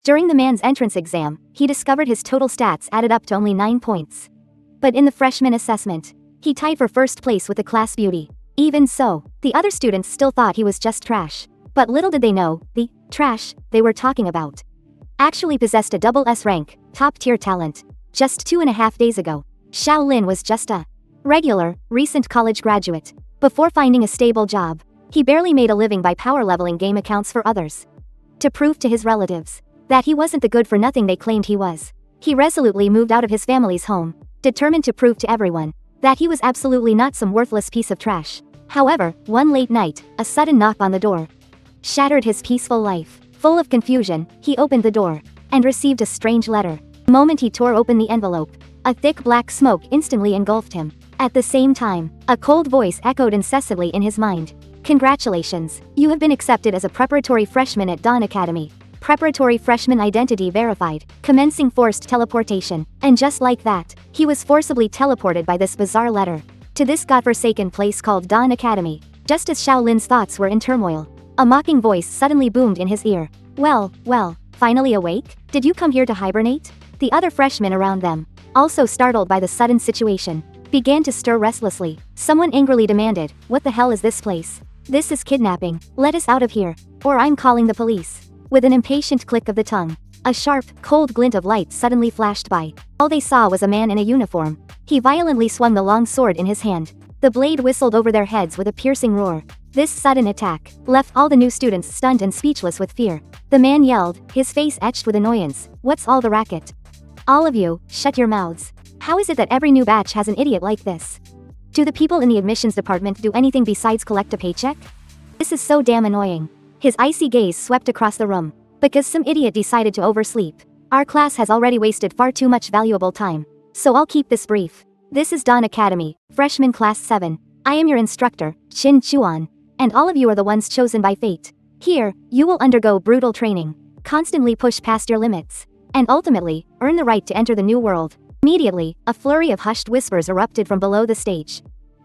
During the man's entrance exam, he discovered his total stats added up to only 9 points. But in the freshman assessment, he tied for first place with the class beauty. Even so, the other students still thought he was just trash. But little did they know, the trash they were talking about actually possessed a double S rank, top-tier talent. Just 2.5 days ago, Xiao Lin was just a regular, recent college graduate. Before finding a stable job, he barely made a living by power leveling game accounts for others. To prove to his relatives that he wasn't the good-for-nothing they claimed he was, he resolutely moved out of his family's home, determined to prove to everyone that he was absolutely not some worthless piece of trash. However, one late night, a sudden knock on the door shattered his peaceful life. Full of confusion, he opened the door and received a strange letter. The moment he tore open the envelope, a thick black smoke instantly engulfed him. At the same time, a cold voice echoed incessantly in his mind. Congratulations, you have been accepted as a preparatory freshman at Dawn Academy. Preparatory freshman identity verified, commencing forced teleportation. And just like that, he was forcibly teleported by this bizarre letter to this godforsaken place called Dawn Academy. Just as Xiao Lin's thoughts were in turmoil, a mocking voice suddenly boomed in his ear. Well, finally awake? Did you come here to hibernate? The other freshmen around them, also startled by the sudden situation, began to stir restlessly. Someone angrily demanded, "What the hell is this place? This is kidnapping. Let us out of here, or I'm calling the police." With an impatient click of the tongue, a sharp, cold glint of light suddenly flashed by. All they saw was a man in a uniform. He violently swung the long sword in his hand. The blade whistled over their heads with a piercing roar. This sudden attack left all the new students stunned and speechless with fear. The man yelled, his face etched with annoyance, "What's all the racket? All of you, shut your mouths. How is it that every new batch has an idiot like this? Do the people in the admissions department do anything besides collect a paycheck? This is so damn annoying." His icy gaze swept across the room. "Because some idiot decided to oversleep. Our class has already wasted far too much valuable time. So I'll keep this brief. This is Dawn Academy, freshman class 7. I am your instructor, Qin Chuan. And all of you are the ones chosen by fate. Here, you will undergo brutal training, constantly push past your limits, and ultimately, earn the right to enter the new world." Immediately, a flurry of hushed whispers erupted from below the stage.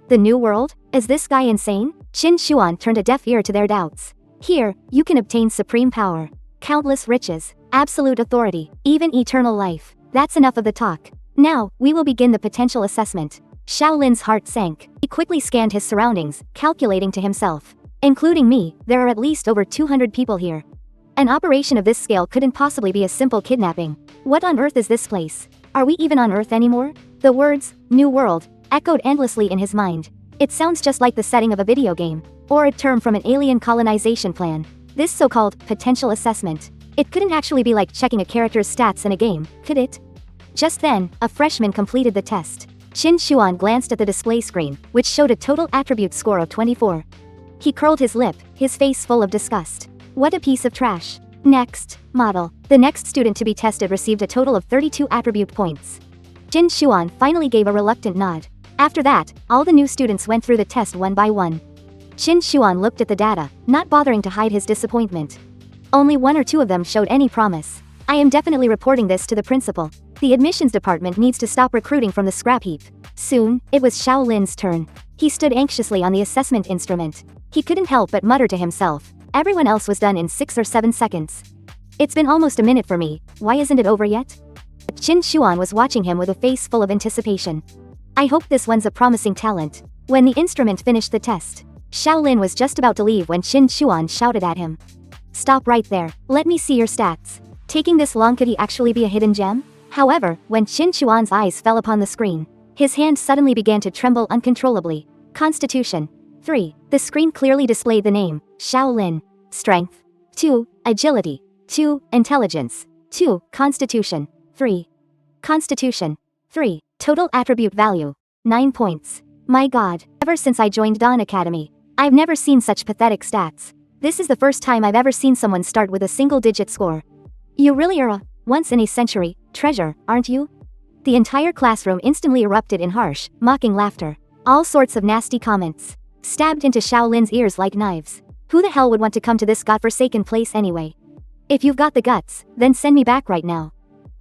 The new world? Is this guy insane? Qin Chuan turned a deaf ear to their doubts. Here, you can obtain supreme power, countless riches, absolute authority, even eternal life. That's enough of the talk. Now, we will begin the potential assessment. Xiao Lin's heart sank. He quickly scanned his surroundings, calculating to himself. Including me, there are at least over 200 people here. An operation of this scale couldn't possibly be a simple kidnapping. What on earth is this place? Are we even on Earth anymore? The words, "New World," echoed endlessly in his mind. It sounds just like the setting of a video game, or a term from an alien colonization plan. This so-called potential assessment. It couldn't actually be like checking a character's stats in a game, could it? Just then, a freshman completed the test. Qin Xuan glanced at the display screen, which showed a total attribute score of 24. He curled his lip, his face full of disgust. What a piece of trash. Next, model. The next student to be tested received a total of 32 attribute points. Qin Xuan finally gave a reluctant nod. After that, all the new students went through the test one by one. Qin Xuan looked at the data, not bothering to hide his disappointment. Only 1 or 2 of them showed any promise. "I am definitely reporting this to the principal. The admissions department needs to stop recruiting from the scrap heap." Soon, it was Xiao Lin's turn. He stood anxiously on the assessment instrument. He couldn't help but mutter to himself. Everyone else was done in 6 or 7 seconds. "It's been almost a minute for me, why isn't it over yet?" Qin Xuan was watching him with a face full of anticipation. "I hope this one's a promising talent." When the instrument finished the test, Xiao Lin was just about to leave when Qin Xuan shouted at him. "Stop right there, let me see your stats. Taking this long, could he actually be a hidden gem?" However, when Qin Xuan's eyes fell upon the screen, his hand suddenly began to tremble uncontrollably. Constitution 3. The screen clearly displayed the name, Xiao Lin. Strength 2. Agility 2. Intelligence 2. Constitution 3. Constitution 3. Total attribute value 9 points. My god, ever since I joined Dawn Academy, I've never seen such pathetic stats. This is the first time I've ever seen someone start with a single-digit score. You really are a once-in-a-century treasure, aren't you? The entire classroom instantly erupted in harsh, mocking laughter. All sorts of nasty comments stabbed into Xiao Lin's ears like knives. Who the hell would want to come to this godforsaken place anyway? If you've got the guts, then send me back right now.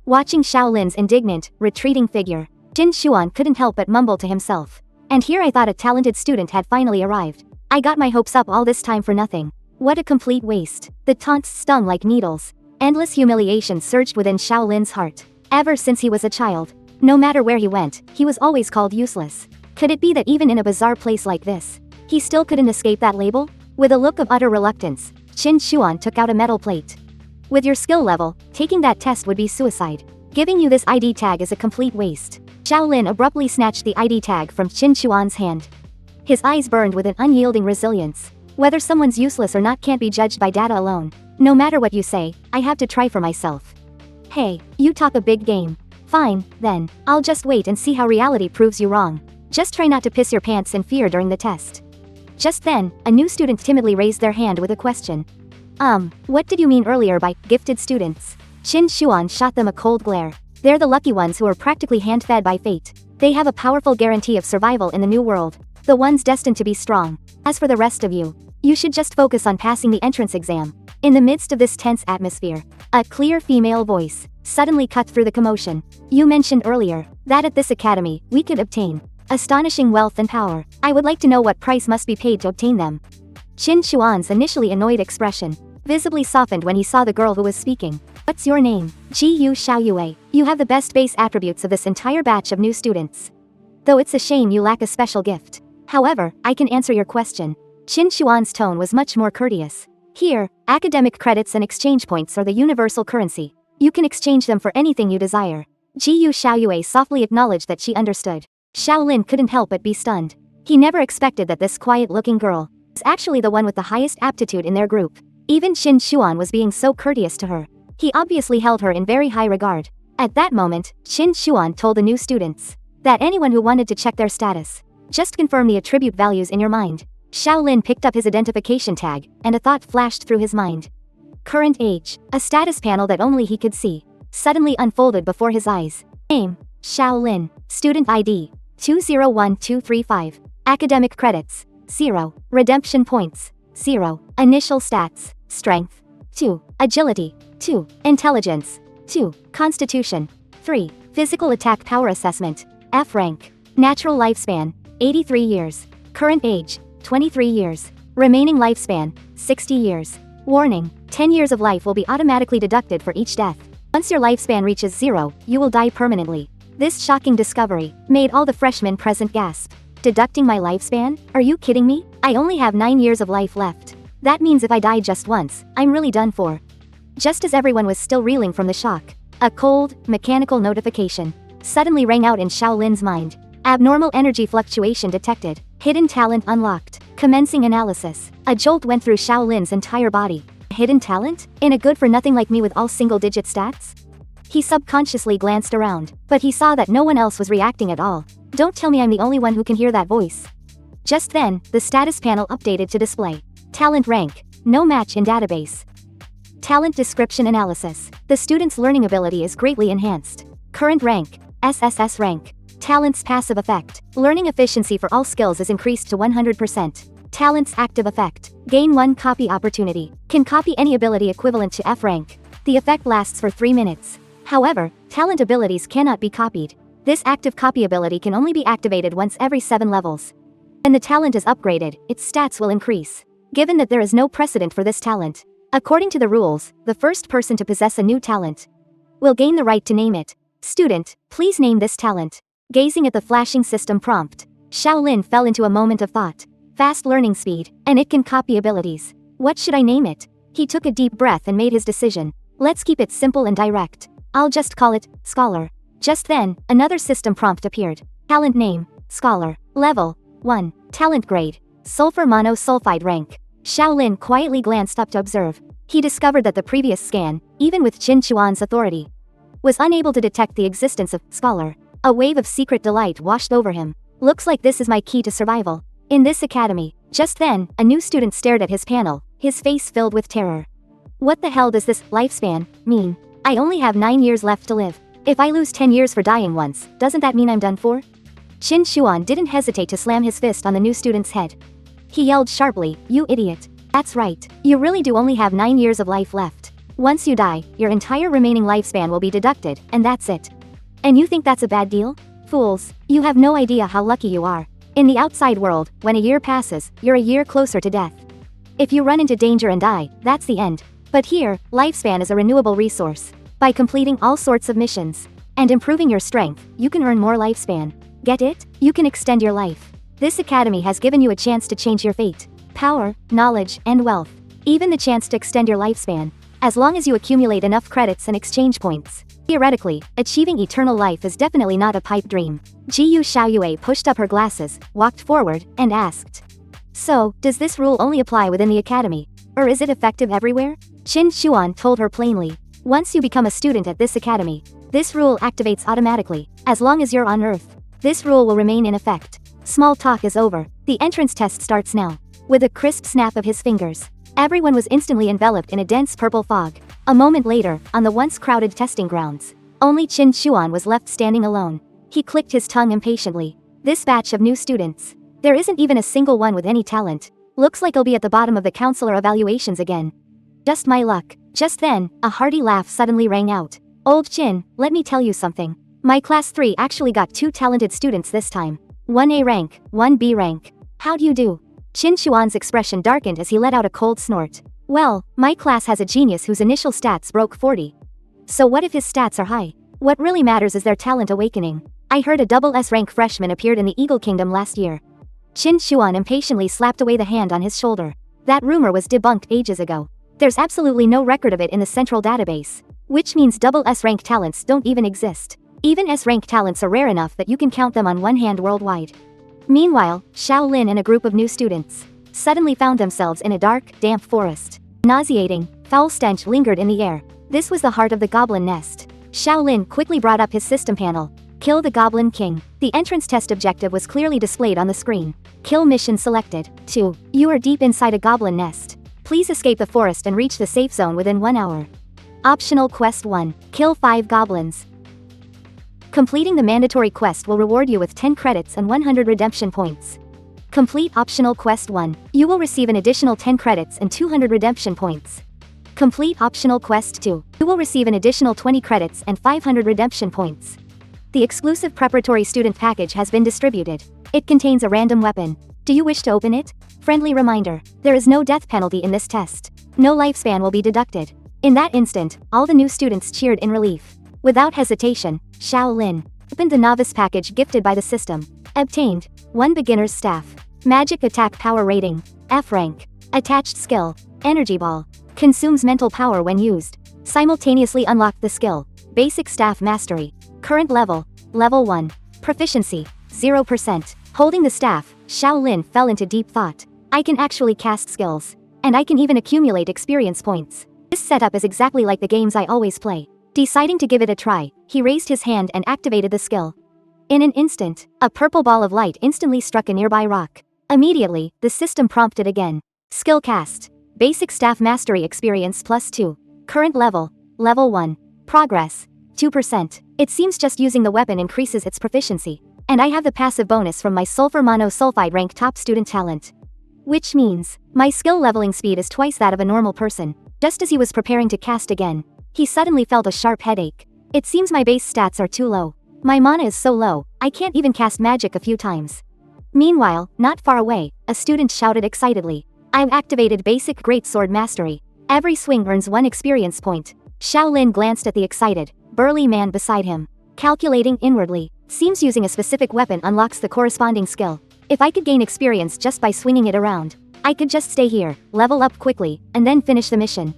Watching Xiao Lin's indignant, retreating figure, Qin Xuan couldn't help but mumble to himself. And here I thought a talented student had finally arrived. I got my hopes up all this time for nothing. What a complete waste. The taunts stung like needles. Endless humiliation surged within Xiao Lin's heart. Ever since he was a child, no matter where he went, he was always called useless. Could it be that even in a bizarre place like this, he still couldn't escape that label? With a look of utter reluctance, Qin Xuan took out a metal plate. With your skill level, taking that test would be suicide. Giving you this ID tag is a complete waste. Xiao Lin abruptly snatched the ID tag from Qin Xuan's hand. His eyes burned with an unyielding resilience. Whether someone's useless or not can't be judged by data alone. No matter what you say, I have to try for myself. Hey, you talk a big game. Fine, then, I'll just wait and see how reality proves you wrong. Just try not to piss your pants in fear during the test. Just then, a new student timidly raised their hand with a question. What did you mean earlier by gifted students? Qin Xuan shot them a cold glare. They're the lucky ones who are practically hand-fed by fate. They have a powerful guarantee of survival in the new world. The ones destined to be strong. As for the rest of you, you should just focus on passing the entrance exam. In the midst of this tense atmosphere, a clear female voice suddenly cut through the commotion. You mentioned earlier that at this academy, we could obtain astonishing wealth and power. I would like to know what price must be paid to obtain them. Qin Xuan's initially annoyed expression visibly softened when he saw the girl who was speaking. What's your name? Ji Xiaoyue. You have the best base attributes of this entire batch of new students. Though it's a shame you lack a special gift. However, I can answer your question. Qin Xuan's tone was much more courteous. Here, academic credits and exchange points are the universal currency. You can exchange them for anything you desire. Ji Xiaoyue softly acknowledged that she understood. Xiao Lin couldn't help but be stunned. He never expected that this quiet-looking girl was actually the one with the highest aptitude in their group. Even Qin Xuan was being so courteous to her. He obviously held her in very high regard. At that moment, Qin Xuan told the new students that anyone who wanted to check their status, just confirm the attribute values in your mind. Xiao Lin picked up his identification tag, and a thought flashed through his mind. Current age, a status panel that only he could see, suddenly unfolded before his eyes. Name, Xiao Lin. Student ID, 201235. Academic credits, 0. Redemption points, 0. Initial stats, strength, 2. Agility, 2. Intelligence, 2. Constitution, 3. Physical attack power assessment, F rank. Natural lifespan, 83 years. Current age, 23 years. Remaining lifespan, 60 years. Warning, 10 years of life will be automatically deducted for each death. Once your lifespan reaches 0, you will die permanently. This shocking discovery made all the freshmen present gasp. Deducting my lifespan? Are you kidding me? I only have 9 years of life left. That means if I die just once, I'm really done for. Just as everyone was still reeling from the shock, a cold, mechanical notification suddenly rang out in Xiao Lin's mind. Abnormal energy fluctuation detected. Hidden talent unlocked. Commencing analysis. A jolt went through Xiao Lin's entire body. Hidden talent? In a good-for-nothing like me with all single-digit stats? He subconsciously glanced around, but he saw that no one else was reacting at all. Don't tell me I'm the only one who can hear that voice. Just then, the status panel updated to display. Talent rank. No match in database. Talent description analysis. The student's learning ability is greatly enhanced. Current rank. SSS rank. Talents passive effect. Learning efficiency for all skills is increased to 100%. Talents active effect. Gain 1 copy opportunity. Can copy any ability equivalent to F rank. The effect lasts for 3 minutes. However, talent abilities cannot be copied. This active copy ability can only be activated once every 7 levels. When the talent is upgraded, its stats will increase. Given that there is no precedent for this talent, according to the rules, the first person to possess a new talent will gain the right to name it. Student, please name this talent. Gazing at the flashing system prompt, Xiao Lin fell into a moment of thought. Fast learning speed, and it can copy abilities. What should I name it? He took a deep breath and made his decision. Let's keep it simple and direct. I'll just call it Scholar. Just then, another system prompt appeared. Talent name, Scholar. Level, 1. Talent grade, Sulfur Monosulfide rank. Xiao Lin quietly glanced up to observe. He discovered that the previous scan, even with Qin Xuan's authority, was unable to detect the existence of Scholar. A wave of secret delight washed over him. Looks like this is my key to survival. In this academy. Just then, a new student stared at his panel, his face filled with terror. What the hell does this lifespan mean? I only have 9 years left to live. If I lose 10 years for dying once, doesn't that mean I'm done for? Qin Xuan didn't hesitate to slam his fist on the new student's head. He yelled sharply, "You idiot. That's right. You really do only have 9 years of life left. Once you die, your entire remaining lifespan will be deducted, and that's it. And you think that's a bad deal? Fools, you have no idea how lucky you are. In the outside world, when a year passes, you're a year closer to death. If you run into danger and die, that's the end. But here, lifespan is a renewable resource. By completing all sorts of missions and improving your strength, you can earn more lifespan. Get it? You can extend your life. This academy has given you a chance to change your fate. Power, knowledge, and wealth. Even the chance to extend your lifespan. As long as you accumulate enough credits and exchange points. Theoretically, achieving eternal life is definitely not a pipe dream. Jiyu Xiaoyue pushed up her glasses, walked forward, and asked. So, does this rule only apply within the academy? Or is it effective everywhere? Qin Xuan told her plainly. Once you become a student at this academy, this rule activates automatically. As long as you're on Earth, this rule will remain in effect. Small talk is over. The entrance test starts now. With a crisp snap of his fingers, everyone was instantly enveloped in a dense purple fog. A moment later, on the once crowded testing grounds, only Qin Xuan was left standing alone. He clicked his tongue impatiently. This batch of new students. There isn't even a single one with any talent. Looks like I'll be at the bottom of the counselor evaluations again. Just my luck. Just then, a hearty laugh suddenly rang out. Old Qin, let me tell you something. My class 3 actually got 2 talented students this time. 1 A rank, 1 B rank. How do you do? Qin Xuan's expression darkened as he let out a cold snort. Well, my class has a genius whose initial stats broke 40. So what if his stats are high? What really matters is their talent awakening. I heard a double S rank freshman appeared in the Eagle Kingdom last year. Qin Xuan impatiently slapped away the hand on his shoulder. That rumor was debunked ages ago. There's absolutely no record of it in the central database. Which means double S rank talents don't even exist. Even S rank talents are rare enough that you can count them on one hand worldwide. Meanwhile, Xiao Lin and a group of new students suddenly found themselves in a dark, damp forest. Nauseating, foul stench lingered in the air. This was the heart of the goblin nest. Xiao Lin quickly brought up his system panel. Kill the Goblin King. The entrance test objective was clearly displayed on the screen. Kill mission selected. 2. You are deep inside a goblin nest. Please escape the forest and reach the safe zone within 1 hour. Optional Quest 1. Kill 5 goblins. Completing the mandatory quest will reward you with 10 credits and 100 redemption points. Complete Optional Quest 1. You will receive an additional 10 credits and 200 redemption points. Complete Optional Quest 2. You will receive an additional 20 credits and 500 redemption points. The exclusive preparatory student package has been distributed. It contains a random weapon. Do you wish to open it? Friendly reminder. There is no death penalty in this test. No lifespan will be deducted. In that instant, all the new students cheered in relief. Without hesitation, Xiao Lin opened the novice package gifted by the system. Obtained 1 beginner's staff. Magic attack power rating F rank. Attached skill Energy ball. Consumes mental power when used. Simultaneously unlocked the skill Basic staff mastery. Current level Level 1. Proficiency 0%. Holding the staff, Xiao Lin fell into deep thought. I can actually cast skills. And I can even accumulate experience points. This setup is exactly like the games I always play. Deciding to give it a try, he raised his hand and activated the skill. In an instant, a purple ball of light instantly struck a nearby rock. Immediately, the system prompted again. Skill cast. Basic staff mastery experience +2. Current level Level 1. Progress 2%. It seems just using the weapon increases its proficiency. And I have the passive bonus from my sulfur monosulfide rank top student talent. Which means, my skill leveling speed is twice that of a normal person. Just as he was preparing to cast again, he suddenly felt a sharp headache. It seems my base stats are too low. My mana is so low, I can't even cast magic a few times. Meanwhile, not far away, a student shouted excitedly. I've activated basic greatsword mastery. Every swing earns 1 experience point. Xiao Lin glanced at the excited, burly man beside him. Calculating inwardly, seems using a specific weapon unlocks the corresponding skill. If I could gain experience just by swinging it around, I could just stay here, level up quickly, and then finish the mission.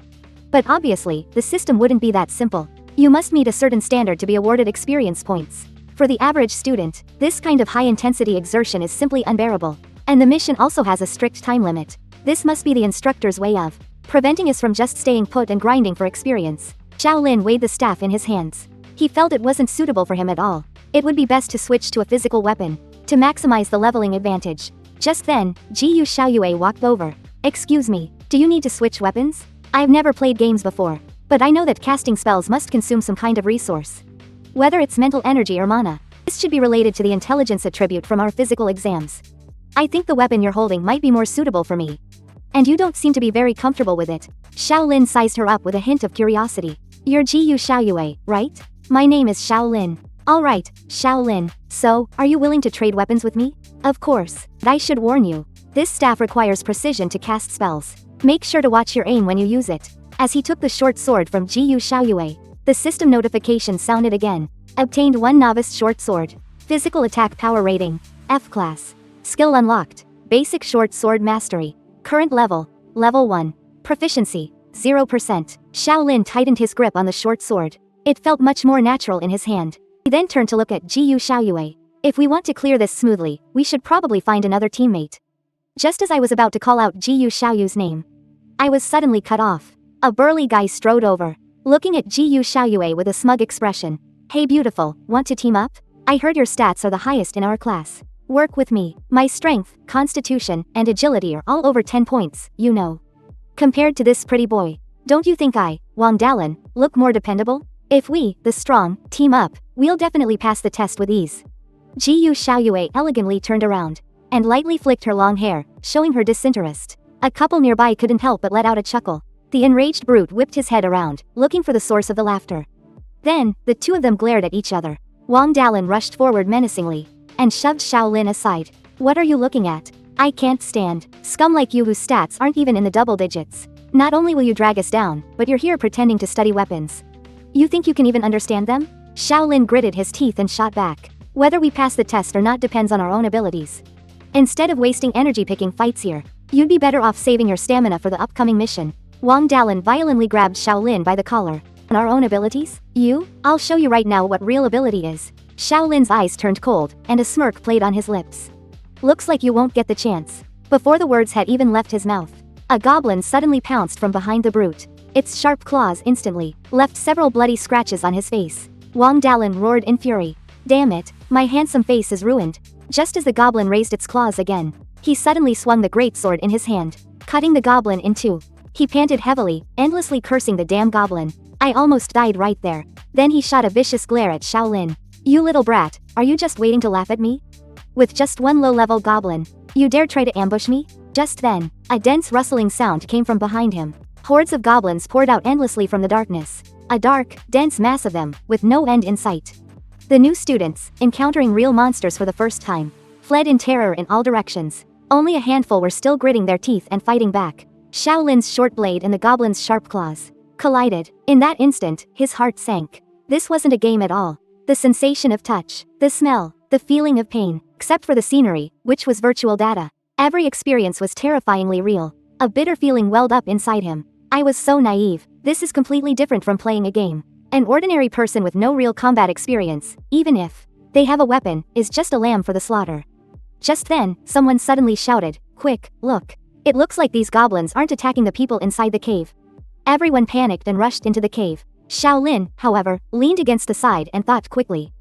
But obviously, the system wouldn't be that simple. You must meet a certain standard to be awarded experience points. For the average student, this kind of high-intensity exertion is simply unbearable. And the mission also has a strict time limit. This must be the instructor's way of preventing us from just staying put and grinding for experience. Xiao Lin weighed the staff in his hands. He felt it wasn't suitable for him at all. It would be best to switch to a physical weapon, to maximize the leveling advantage. Just then, Jiyu Xiaoyue walked over. Excuse me, do you need to switch weapons? I've never played games before, but I know that casting spells must consume some kind of resource. Whether it's mental energy or mana, this should be related to the intelligence attribute from our physical exams. I think the weapon you're holding might be more suitable for me. And you don't seem to be very comfortable with it. Xiao Lin sized her up with a hint of curiosity. You're Jiyu Xiaoyue, right? My name is Xiao Lin. Alright, Xiao Lin. So, are you willing to trade weapons with me? Of course. I should warn you. This staff requires precision to cast spells. Make sure to watch your aim when you use it. As he took the short sword from Jiyu Xiaoyue, the system notification sounded again. Obtained 1 novice short sword. Physical attack power rating, F class. Skill unlocked, basic short sword mastery. Current level, level 1. Proficiency, 0%. Shaolin tightened his grip on the short sword. It felt much more natural in his hand. He then turned to look at Jiyu Xiaoyue. If we want to clear this smoothly, we should probably find another teammate. Just as I was about to call out Jiyu Xiaoyue's name, I was suddenly cut off. A burly guy strode over, looking at Jiyu Xiaoyue with a smug expression. Hey beautiful, want to team up? I heard your stats are the highest in our class. Work with me. My strength, constitution, and agility are all over 10 points, you know. Compared to this pretty boy, don't you think I, Wang Dalin, look more dependable? If we, the strong, team up, we'll definitely pass the test with ease. Jiyu Xiaoyue elegantly turned around and lightly flicked her long hair, showing her disinterest. A couple nearby couldn't help but let out a chuckle. The enraged brute whipped his head around, looking for the source of the laughter. Then, the two of them glared at each other. Wang Dalin rushed forward menacingly and shoved Shaolin aside. What are you looking at? I can't stand scum like you whose stats aren't even in the double digits. Not only will you drag us down, but you're here pretending to study weapons. You think you can even understand them? Shaolin gritted his teeth and shot back. Whether we pass the test or not depends on our own abilities. Instead of wasting energy picking fights here, you'd be better off saving your stamina for the upcoming mission. Wang Dalin violently grabbed Shaolin by the collar. On our own abilities? You? I'll show you right now what real ability is. Shaolin's eyes turned cold, and a smirk played on his lips. Looks like you won't get the chance. Before the words had even left his mouth, a goblin suddenly pounced from behind the brute. Its sharp claws instantly left several bloody scratches on his face. Wang Dalin roared in fury. Damn it, my handsome face is ruined. Just as the goblin raised its claws again, he suddenly swung the greatsword in his hand, cutting the goblin in two. He panted heavily, endlessly cursing the damn goblin. I almost died right there. Then he shot a vicious glare at Shaolin. You little brat, are you just waiting to laugh at me? With just one low-level goblin, you dare try to ambush me? Just then, a dense rustling sound came from behind him. Hordes of goblins poured out endlessly from the darkness. A dark, dense mass of them, with no end in sight. The new students, encountering real monsters for the first time, fled in terror in all directions. Only a handful were still gritting their teeth and fighting back. Shaolin's short blade and the goblin's sharp claws collided. In that instant, his heart sank. This wasn't a game at all. The sensation of touch, the smell, the feeling of pain, except for the scenery, which was virtual data. Every experience was terrifyingly real. A bitter feeling welled up inside him. I was so naive. This is completely different from playing a game. An ordinary person with no real combat experience, even if they have a weapon, is just a lamb for the slaughter. Just then, someone suddenly shouted, "Quick, look. It looks like these goblins aren't attacking the people inside the cave." Everyone panicked and rushed into the cave. Shaolin, however, leaned against the side and thought quickly.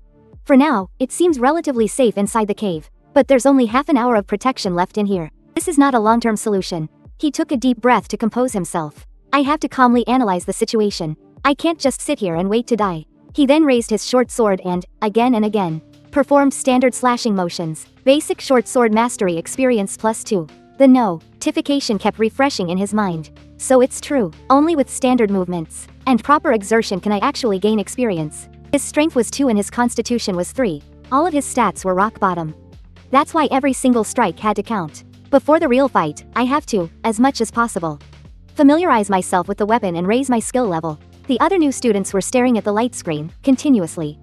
For now, it seems relatively safe inside the cave, but there's only half an hour of protection left in here. This is not a long-term solution. He took a deep breath to compose himself. I have to calmly analyze the situation. I can't just sit here and wait to die. He then raised his short sword and again, performed standard slashing motions. Basic short sword mastery experience +2. The notification kept refreshing in his mind. So it's true, only with standard movements and proper exertion can I actually gain experience. His strength was 2 and his constitution was 3. All of his stats were rock bottom. That's why every single strike had to count. Before the real fight, I have to, as much as possible, familiarize myself with the weapon and raise my skill level. The other new students were staring at the light screen, continuously.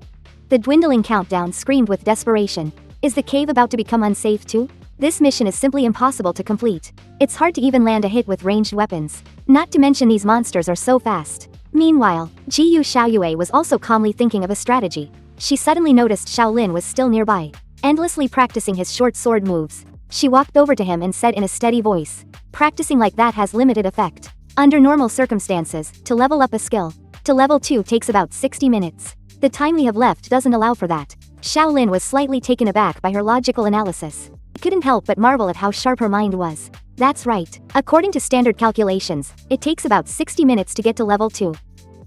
The dwindling countdown screamed with desperation. Is the cave about to become unsafe too? This mission is simply impossible to complete. It's hard to even land a hit with ranged weapons. Not to mention these monsters are so fast. Meanwhile, Jiyu Xiaoyue was also calmly thinking of a strategy. She suddenly noticed Shaolin was still nearby, endlessly practicing his short sword moves. She walked over to him and said in a steady voice, "Practicing like that has limited effect. Under normal circumstances, to level up a skill to level 2 takes about 60 minutes. The time we have left doesn't allow for that." Shaolin was slightly taken aback by her logical analysis. He couldn't help but marvel at how sharp her mind was. That's right. According to standard calculations, it takes about 60 minutes to get to level 2.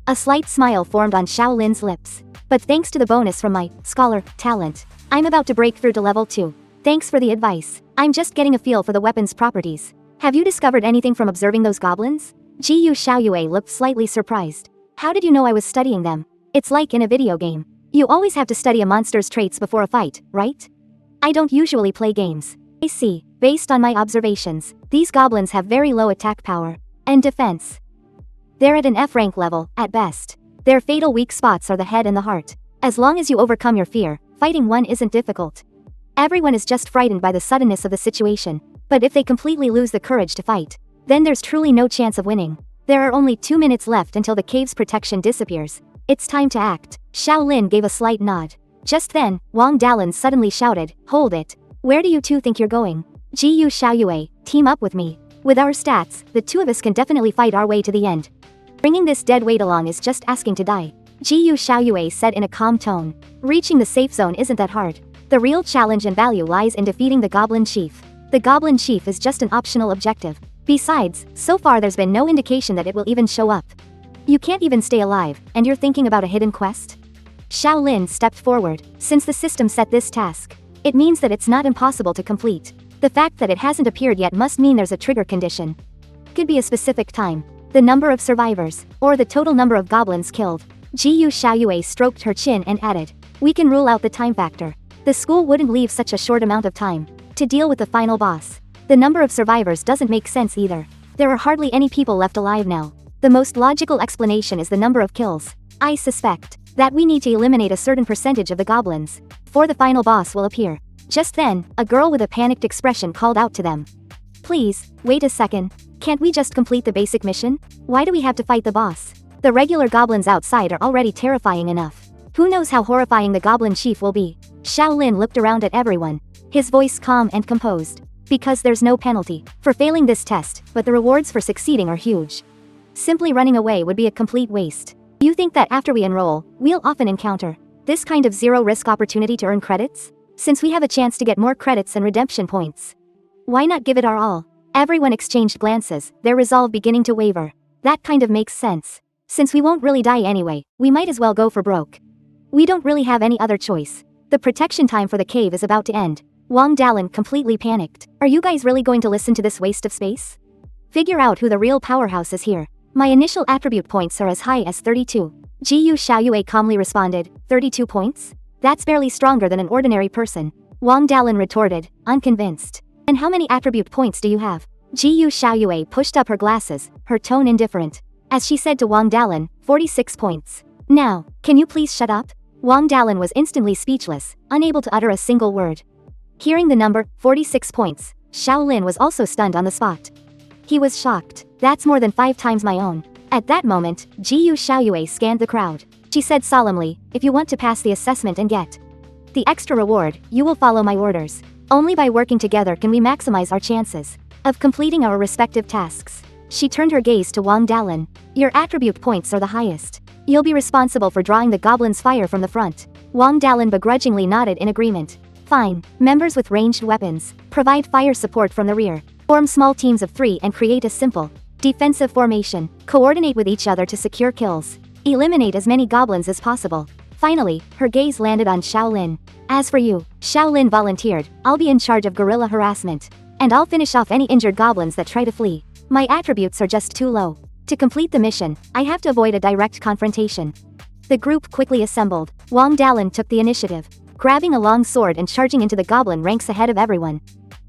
A slight smile formed on Shaolin's lips. But thanks to the bonus from my scholar talent, I'm about to break through to level 2. Thanks for the advice. I'm just getting a feel for the weapon's properties. Have you discovered anything from observing those goblins? Jiyu Xiaoyue looked slightly surprised. How did you know I was studying them? It's like in a video game. You always have to study a monster's traits before a fight, right? I don't usually play games. I see. Based on my observations, these goblins have very low attack power and defense. They're at an F rank level, at best. Their fatal weak spots are the head and the heart. As long as you overcome your fear, fighting one isn't difficult. Everyone is just frightened by the suddenness of the situation. But if they completely lose the courage to fight, then there's truly no chance of winning. There are only 2 minutes left until the cave's protection disappears. It's time to act. Shaolin gave a slight nod. Just then, Wang Dalan suddenly shouted, "Hold it. Where do you two think you're going? Jiyu Xiaoyue, team up with me. With our stats, the two of us can definitely fight our way to the end. Bringing this dead weight along is just asking to die." Jiyu Xiaoyue said in a calm tone. Reaching the safe zone isn't that hard. The real challenge and value lies in defeating the Goblin Chief. The Goblin Chief is just an optional objective. Besides, so far there's been no indication that it will even show up. You can't even stay alive, and you're thinking about a hidden quest? Shaolin stepped forward. Since the system set this task, it means that it's not impossible to complete. The fact that it hasn't appeared yet must mean there's a trigger condition. Could be a specific time, the number of survivors, or the total number of goblins killed. Jiyu Xiaoyue stroked her chin and added, "We can rule out the time factor. The school wouldn't leave such a short amount of time to deal with the final boss. The number of survivors doesn't make sense either. There are hardly any people left alive now. The most logical explanation is the number of kills. I suspect that we need to eliminate a certain percentage of the goblins before the final boss will appear." Just then, a girl with a panicked expression called out to them. "Please, wait a second. Can't we just complete the basic mission? Why do we have to fight the boss? The regular goblins outside are already terrifying enough. Who knows how horrifying the Goblin Chief will be?" Shaolin looked around at everyone, his voice calm and composed. "Because there's no penalty for failing this test, but the rewards for succeeding are huge. Simply running away would be a complete waste. You think that after we enroll, we'll often encounter this kind of zero-risk opportunity to earn credits? Since we have a chance to get more credits and redemption points, why not give it our all?" Everyone exchanged glances, their resolve beginning to waver. That kind of makes sense. Since we won't really die anyway, we might as well go for broke. We don't really have any other choice. The protection time for the cave is about to end. Wang Dalan completely panicked. "Are you guys really going to listen to this waste of space? Figure out who the real powerhouse is here. My initial attribute points are as high as 32. Jiyu Xiaoyue calmly responded, 32 points? That's barely stronger than an ordinary person. Wang Dalan retorted, unconvinced. And how many attribute points do you have? Jiyu Xiaoyue pushed up her glasses, her tone indifferent. As she said to Wang Dalan, 46 points. Now, can you please shut up? Wang Dalan was instantly speechless, unable to utter a single word. Hearing the number, 46 points, Shaolin was also stunned on the spot. He was shocked. That's more than 5 times my own. At that moment, Jiyu Xiaoyue scanned the crowd. She said solemnly, if you want to pass the assessment and get the extra reward, you will follow my orders. Only by working together can we maximize our chances of completing our respective tasks. She turned her gaze to Wang Dalan. Your attribute points are the highest. You'll be responsible for drawing the goblin's fire from the front. Wang Dalan begrudgingly nodded in agreement. Fine. Members with ranged weapons provide fire support from the rear. Form small teams of 3 and create a simple defensive formation. Coordinate with each other to secure kills. Eliminate as many goblins as possible. Finally, her gaze landed on Shaolin. As for you, Shaolin volunteered, I'll be in charge of guerrilla harassment. And I'll finish off any injured goblins that try to flee. My attributes are just too low. To complete the mission, I have to avoid a direct confrontation. The group quickly assembled. Wang Dalan took the initiative, grabbing a long sword and charging into the goblin ranks ahead of everyone.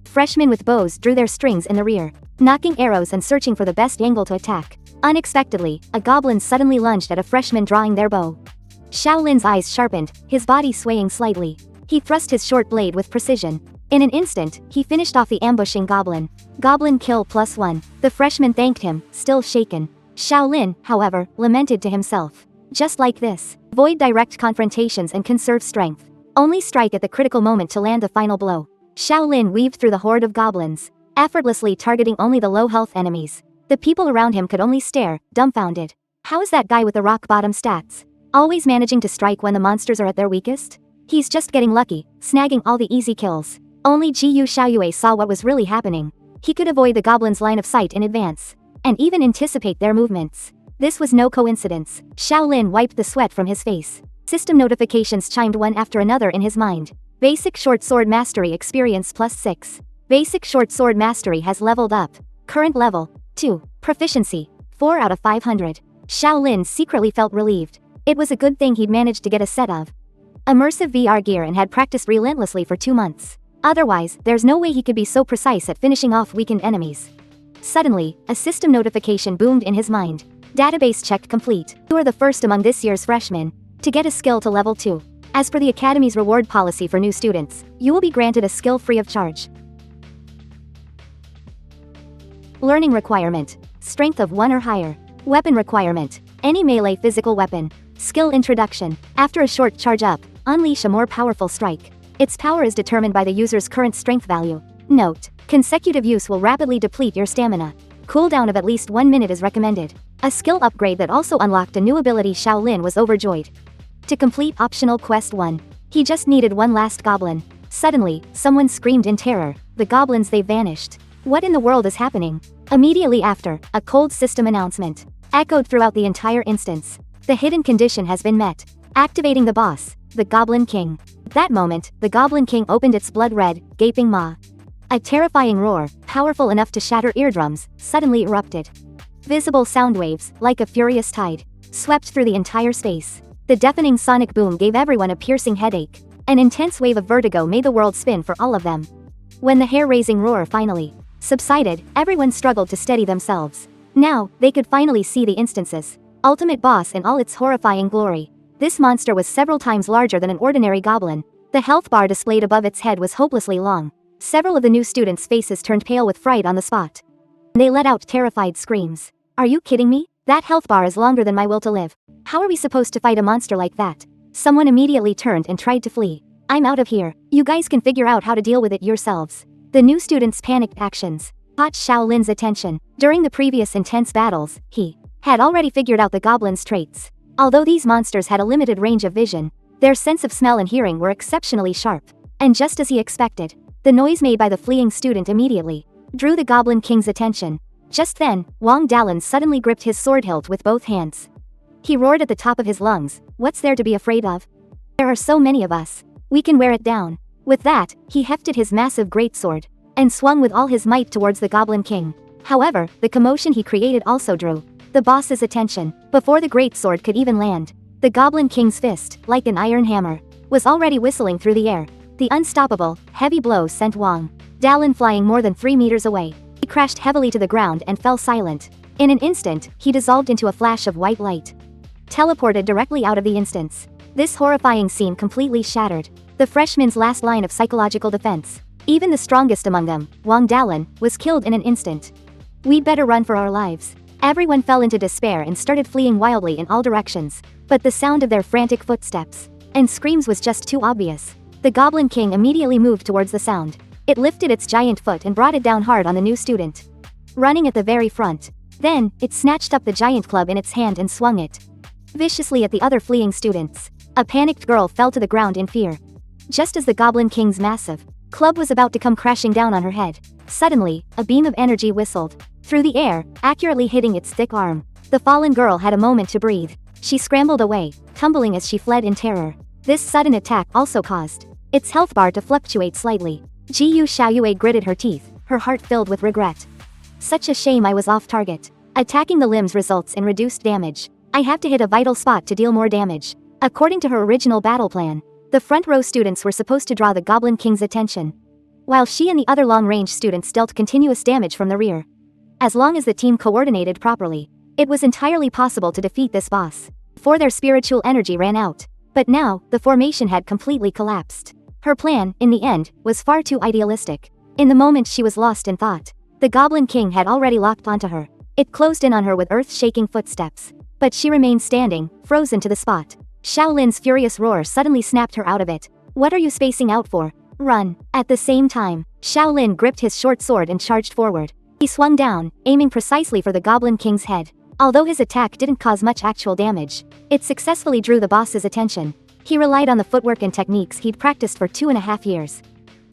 Freshmen with bows drew their strings in the rear, knocking arrows and searching for the best angle to attack. Unexpectedly, a goblin suddenly lunged at a freshman drawing their bow. Shaolin's eyes sharpened, his body swaying slightly. He thrust his short blade with precision. In an instant, he finished off the ambushing goblin. Goblin kill +1. The freshman thanked him, still shaken. Shaolin, however, lamented to himself. Just like this. Avoid direct confrontations and conserve strength. Only strike at the critical moment to land the final blow. Shaolin weaved through the horde of goblins, effortlessly targeting only the low-health enemies. The people around him could only stare, dumbfounded. How is that guy with the rock-bottom stats always managing to strike when the monsters are at their weakest? He's just getting lucky, snagging all the easy kills. Only Jiyu Xiaoyue saw what was really happening. He could avoid the goblins' line of sight in advance, and even anticipate their movements. This was no coincidence. Shaolin wiped the sweat from his face. System notifications chimed one after another in his mind. Basic Short Sword Mastery Experience +6. Basic Short Sword Mastery has leveled up. Current level, 2. Proficiency, 4 out of 500. Shaolin secretly felt relieved. It was a good thing he'd managed to get a set of immersive VR gear and had practiced relentlessly for 2 months. Otherwise, there's no way he could be so precise at finishing off weakened enemies. Suddenly, a system notification boomed in his mind. Database check complete. You are the first among this year's freshmen to get a skill to level 2. As per the Academy's reward policy for new students, you will be granted a skill free of charge. Learning requirement. Strength of 1 or higher. Weapon requirement. Any melee physical weapon. Skill introduction. After a short charge up, unleash a more powerful strike. Its power is determined by the user's current strength value. Note: consecutive use will rapidly deplete your stamina. Cooldown of at least 1 minute is recommended. A skill upgrade that also unlocked a new ability. Shaolin was overjoyed to complete optional quest 1. He just needed one last goblin. Suddenly, someone screamed in terror. The goblins, they vanished. What in the world is happening? Immediately after, a cold system announcement echoed throughout the entire instance. The hidden condition has been met. Activating the boss, the Goblin King. At that moment, the Goblin King opened its blood-red, gaping maw. A terrifying roar, powerful enough to shatter eardrums, suddenly erupted. Visible sound waves, like a furious tide, swept through the entire space. The deafening sonic boom gave everyone a piercing headache. An intense wave of vertigo made the world spin for all of them. When the hair-raising roar finally subsided, everyone struggled to steady themselves. Now, they could finally see the instance's ultimate boss in all its horrifying glory. This monster was several times larger than an ordinary goblin. The health bar displayed above its head was hopelessly long. Several of the new students' faces turned pale with fright on the spot. They let out terrified screams. Are you kidding me? That health bar is longer than my will to live. How are we supposed to fight a monster like that? Someone immediately turned and tried to flee. I'm out of here. You guys can figure out how to deal with it yourselves. The new students' panicked actions caught Shaolin's attention. During the previous intense battles, he had already figured out the goblins' traits. Although these monsters had a limited range of vision, their sense of smell and hearing were exceptionally sharp. And just as he expected, the noise made by the fleeing student immediately drew the Goblin King's attention. Just then, Wang Dalan suddenly gripped his sword hilt with both hands. He roared at the top of his lungs, "What's there to be afraid of? There are so many of us. We can wear it down." With that, he hefted his massive greatsword and swung with all his might towards the Goblin King. However, the commotion he created also drew the boss's attention. Before the greatsword could even land, the Goblin King's fist, like an iron hammer, was already whistling through the air. The unstoppable, heavy blow sent Wang Dalan flying more than 3 meters away. He crashed heavily to the ground and fell silent. In an instant, he dissolved into a flash of white light, teleported directly out of the instance. This horrifying scene completely shattered the freshman's last line of psychological defense. Even the strongest among them, Wang Dalan, was killed in an instant. We'd better run for our lives. Everyone fell into despair and started fleeing wildly in all directions. But the sound of their frantic footsteps and screams was just too obvious. The Goblin King immediately moved towards the sound. It lifted its giant foot and brought it down hard on the new student, running at the very front. Then, it snatched up the giant club in its hand and swung it viciously at the other fleeing students. A panicked girl fell to the ground in fear. Just as the Goblin King's massive club was about to come crashing down on her head, suddenly, a beam of energy whistled through the air, accurately hitting its thick arm. The fallen girl had a moment to breathe. She scrambled away, tumbling as she fled in terror. This sudden attack also caused its health bar to fluctuate slightly. Jiyu Xiaoyue gritted her teeth, her heart filled with regret. Such a shame I was off target. Attacking the limbs results in reduced damage. I have to hit a vital spot to deal more damage. According to her original battle plan, the front row students were supposed to draw the Goblin King's attention, while she and the other long-range students dealt continuous damage from the rear. As long as the team coordinated properly, it was entirely possible to defeat this boss before their spiritual energy ran out. But now, the formation had completely collapsed. Her plan, in the end, was far too idealistic. In the moment she was lost in thought, the Goblin King had already locked onto her. It closed in on her with earth-shaking footsteps. But she remained standing, frozen to the spot. Shaolin's furious roar suddenly snapped her out of it. What are you spacing out for? Run. At the same time, Shaolin gripped his short sword and charged forward. He swung down, aiming precisely for the Goblin King's head. Although his attack didn't cause much actual damage, it successfully drew the boss's attention. He relied on the footwork and techniques he'd practiced for 2.5 years.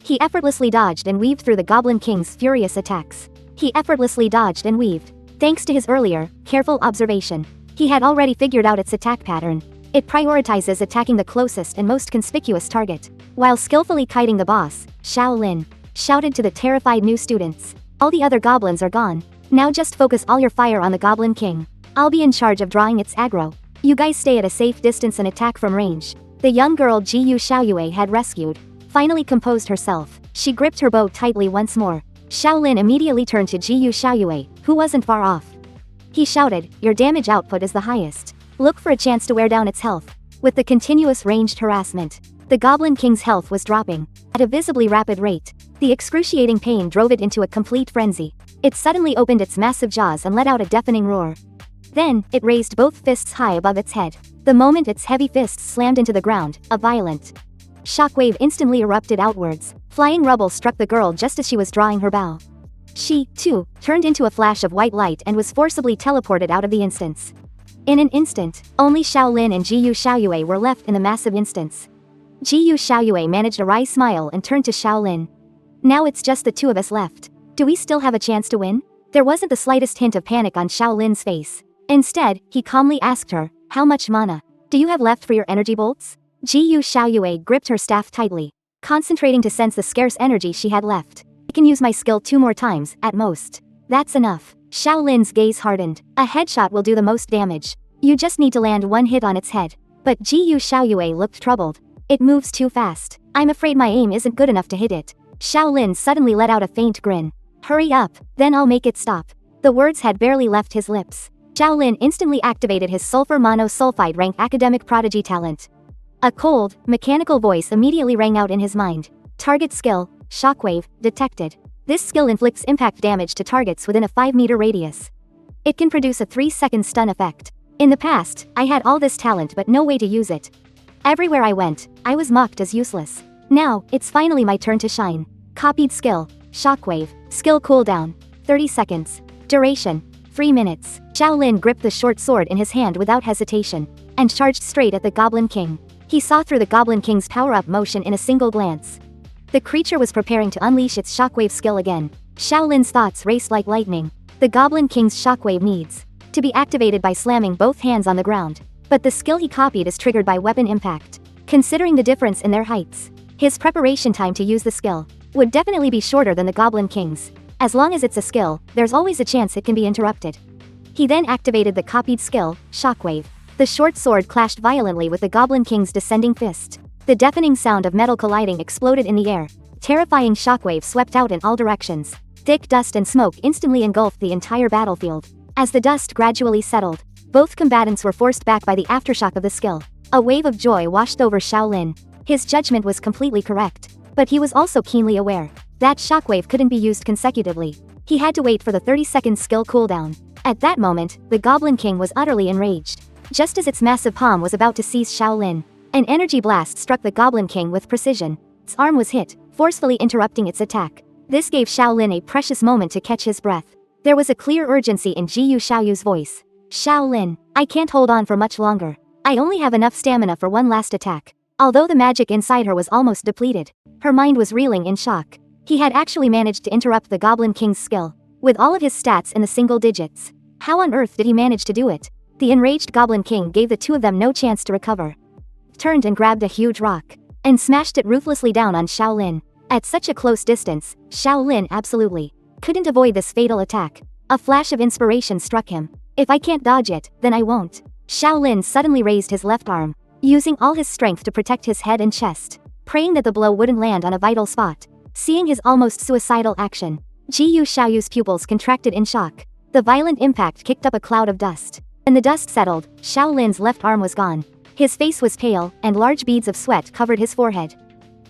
He effortlessly dodged and weaved through the Goblin King's furious attacks. He effortlessly dodged and weaved. Thanks to his earlier, careful observation, he had already figured out its attack pattern. It prioritizes attacking the closest and most conspicuous target. While skillfully kiting the boss, Shaolin shouted to the terrified new students, "All the other goblins are gone. Now just focus all your fire on the Goblin King. I'll be in charge of drawing its aggro. You guys stay at a safe distance and attack from range." The young girl Jiyu Xiaoyue had rescued finally composed herself. She gripped her bow tightly once more. Shaolin immediately turned to Jiyu Xiaoyue, who wasn't far off. He shouted, "Your damage output is the highest. Look for a chance to wear down its health." With the continuous ranged harassment, the Goblin King's health was dropping at a visibly rapid rate. The excruciating pain drove it into a complete frenzy. It suddenly opened its massive jaws and let out a deafening roar. Then, it raised both fists high above its head. The moment its heavy fists slammed into the ground, a violent shockwave instantly erupted outwards. Flying rubble struck the girl just as she was drawing her bow. She, too, turned into a flash of white light and was forcibly teleported out of the instance. In an instant, only Shaolin and Jiyu Xiaoyue were left in the massive instance. Jiyu Xiaoyue managed a wry smile and turned to Shaolin. "Now it's just the two of us left. Do we still have a chance to win?" There wasn't the slightest hint of panic on Shaolin's face. Instead, he calmly asked her, "How much mana do you have left for your energy bolts?" Jiyu Xiaoyue gripped her staff tightly, concentrating to sense the scarce energy she had left. "I can use my skill 2 more times, at most. That's enough." Shaolin's gaze hardened. "A headshot will do the most damage. You just need to land 1 hit on its head." But Jiyu Xiaoyue looked troubled. "It moves too fast. I'm afraid my aim isn't good enough to hit it." Shaolin suddenly let out a faint grin. "Hurry up, then I'll make it stop." The words had barely left his lips. Shaolin instantly activated his sulfur monosulfide rank academic prodigy talent. A cold, mechanical voice immediately rang out in his mind. Target skill, Shockwave, detected. This skill inflicts impact damage to targets within a 5-meter radius. It can produce a 3-second stun effect. In the past, I had all this talent but no way to use it. Everywhere I went, I was mocked as useless. Now, it's finally my turn to shine. Copied skill, Shockwave, skill cooldown, 30 seconds. Duration, 3 minutes. Shaolin gripped the short sword in his hand without hesitation, and charged straight at the Goblin King. He saw through the Goblin King's power-up motion in a single glance. The creature was preparing to unleash its shockwave skill again. Shaolin's thoughts raced like lightning. The Goblin King's shockwave needs to be activated by slamming both hands on the ground. But the skill he copied is triggered by weapon impact. Considering the difference in their heights, his preparation time to use the skill would definitely be shorter than the Goblin King's. As long as it's a skill, there's always a chance it can be interrupted. He then activated the copied skill, Shockwave. The short sword clashed violently with the Goblin King's descending fist. The deafening sound of metal colliding exploded in the air. Terrifying shockwave swept out in all directions. Thick dust and smoke instantly engulfed the entire battlefield. As the dust gradually settled, both combatants were forced back by the aftershock of the skill. A wave of joy washed over Shaolin. His judgment was completely correct. But he was also keenly aware that shockwave couldn't be used consecutively. He had to wait for the 30-second skill cooldown. At that moment, the Goblin King was utterly enraged. Just as its massive palm was about to seize Shaolin, an energy blast struck the Goblin King with precision. Its arm was hit, forcefully interrupting its attack. This gave Shaolin a precious moment to catch his breath. There was a clear urgency in Jiyu Xiaoyu's voice. "Shaolin, I can't hold on for much longer. I only have enough stamina for one last attack." Although the magic inside her was almost depleted, her mind was reeling in shock. He had actually managed to interrupt the Goblin King's skill, with all of his stats in the single digits. How on earth did he manage to do it? The enraged Goblin King gave the two of them no chance to recover. Turned and grabbed a huge rock, and smashed it ruthlessly down on Shaolin. At such a close distance, Shaolin absolutely couldn't avoid this fatal attack. A flash of inspiration struck him. "If I can't dodge it, then I won't." Shaolin suddenly raised his left arm, using all his strength to protect his head and chest, praying that the blow wouldn't land on a vital spot. Seeing his almost suicidal action, Jiyu Xiaoyu's pupils contracted in shock. The violent impact kicked up a cloud of dust. When the dust settled, Shaolin's left arm was gone. His face was pale, and large beads of sweat covered his forehead.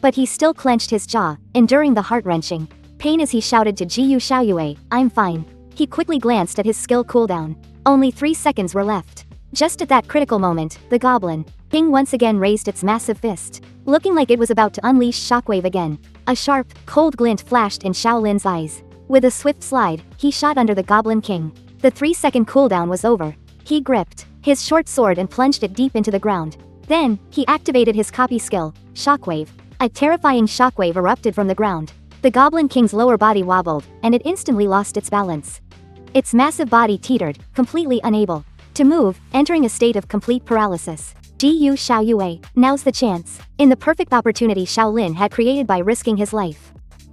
But he still clenched his jaw, enduring the heart-wrenching pain as he shouted to Jiyu Xiaoyue, "I'm fine." He quickly glanced at his skill cooldown. Only 3 seconds were left. Just at that critical moment, the Goblin King once again raised its massive fist, looking like it was about to unleash shockwave again. A sharp, cold glint flashed in Shaolin's eyes. With a swift slide, he shot under the Goblin King. The 3-second cooldown was over. He gripped his short sword and plunged it deep into the ground. Then, he activated his copy skill, Shockwave. A terrifying shockwave erupted from the ground. The Goblin King's lower body wobbled, and it instantly lost its balance. Its massive body teetered, completely unable to move, entering a state of complete paralysis. Jiyu Xiaoyue, now's the chance. In the perfect opportunity Shaolin had created by risking his life,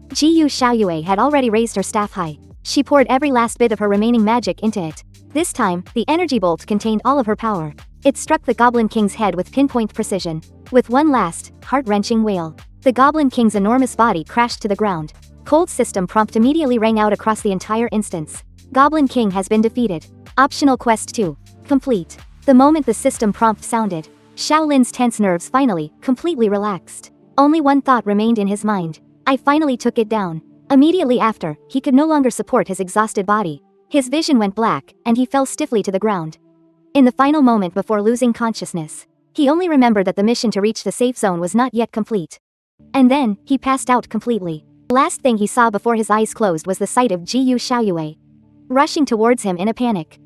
Jiyu Xiaoyue had already raised her staff high. She poured every last bit of her remaining magic into it. This time, the energy bolt contained all of her power. It struck the Goblin King's head with pinpoint precision. With one last, heart-wrenching wail, the Goblin King's enormous body crashed to the ground. Cold system prompt immediately rang out across the entire instance. Goblin King has been defeated. Optional Quest 2. Complete. The moment the system prompt sounded, Shaolin's tense nerves finally, completely relaxed. Only one thought remained in his mind. I finally took it down. Immediately after, he could no longer support his exhausted body. His vision went black, and he fell stiffly to the ground. In the final moment before losing consciousness, he only remembered that the mission to reach the safe zone was not yet complete. And then, he passed out completely. The last thing he saw before his eyes closed was the sight of Ji Xiaoyue rushing towards him in a panic.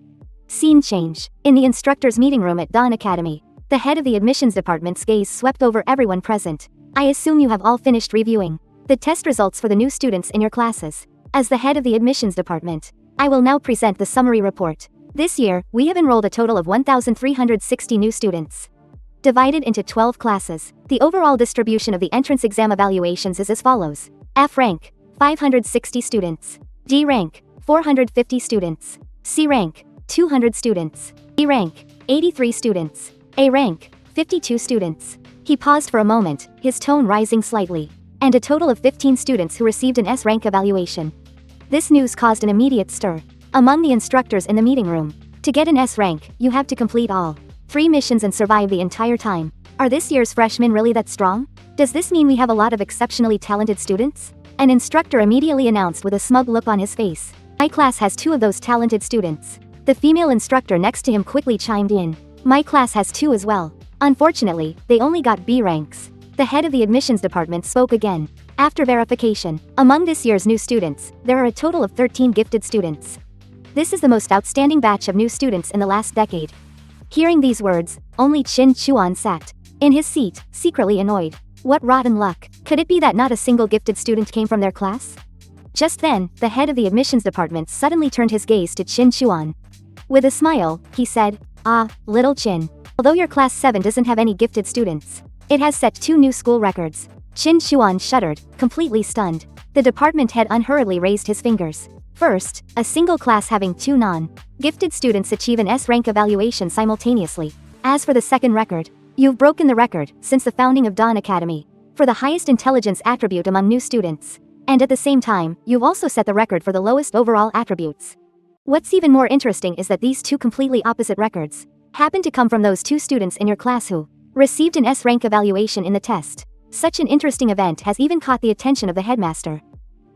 Scene change. In the instructor's meeting room at Dawn Academy, the head of the admissions department's gaze swept over everyone present. I assume you have all finished reviewing the test results for the new students in your classes. As the head of the admissions department, I will now present the summary report. This year, we have enrolled a total of 1,360 new students, divided into 12 classes. The overall distribution of the entrance exam evaluations is as follows. F rank, 560 students. D rank, 450 students. C rank, 200 students. E rank, 83 students. A rank, 52 students. He paused for a moment, his tone rising slightly. And a total of 15 students who received an S rank evaluation. This news caused an immediate stir among the instructors in the meeting room. To get an S rank, you have to complete all 3 missions and survive the entire time. Are this year's freshmen really that strong? Does this mean we have a lot of exceptionally talented students? An instructor immediately announced with a smug look on his face. My class has 2 of those talented students. The female instructor next to him quickly chimed in. My class has 2 as well. Unfortunately, they only got B ranks. The head of the admissions department spoke again. After verification, among this year's new students, there are a total of 13 gifted students. This is the most outstanding batch of new students in the last decade. Hearing these words, only Qin Chuan sat in his seat, secretly annoyed. What rotten luck. Could it be that not a single gifted student came from their class? Just then, the head of the admissions department suddenly turned his gaze to Qin Chuan. With a smile, he said, "Ah, little Qin. Although your class 7 doesn't have any gifted students, it has set 2 new school records." Qin Chuan shuddered, completely stunned. The department head unhurriedly raised his fingers. First, a single class having 2 non-gifted students achieve an S rank evaluation simultaneously. As for the second record, you've broken the record since the founding of Dawn Academy for the highest intelligence attribute among new students. And at the same time, you've also set the record for the lowest overall attributes. What's even more interesting is that these 2 completely opposite records happen to come from those 2 students in your class who received an S rank evaluation in the test. Such an interesting event has even caught the attention of the headmaster.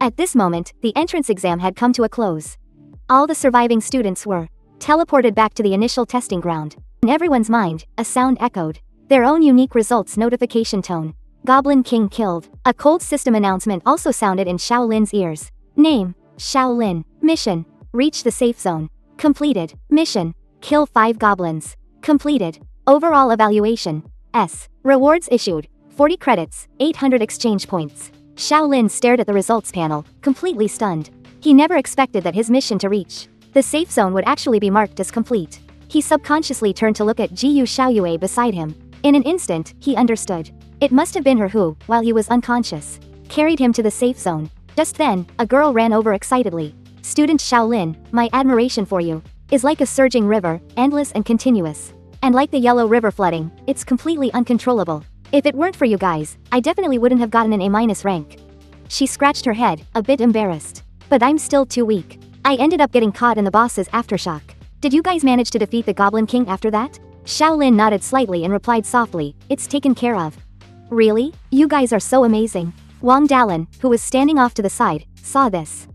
At this moment, the entrance exam had come to a close. All the surviving students were teleported back to the initial testing ground. In everyone's mind, a sound echoed their own unique results notification tone. Goblin King killed. A cold system announcement also sounded in Shaolin's ears. Name, Shaolin. Mission, reach the safe zone. Completed. Mission, kill 5 goblins. Completed. Overall evaluation, S. Rewards issued, 40 credits, 800 exchange points. Shaolin stared at the results panel, completely stunned. He never expected that his mission to reach the safe zone would actually be marked as complete. He subconsciously turned to look at Ji Xiaoyue beside him. In an instant, he understood. It must have been her who, while he was unconscious, carried him to the safe zone. Just then, a girl ran over excitedly. Student Shaolin, my admiration for you is like a surging river, endless and continuous. And like the yellow river flooding, it's completely uncontrollable. If it weren't for you guys, I definitely wouldn't have gotten an A- rank. She scratched her head, a bit embarrassed. But I'm still too weak. I ended up getting caught in the boss's aftershock. Did you guys manage to defeat the Goblin King after that? Shaolin nodded slightly and replied softly, it's taken care of. Really? You guys are so amazing. Wang Dalin, who was standing off to the side, saw this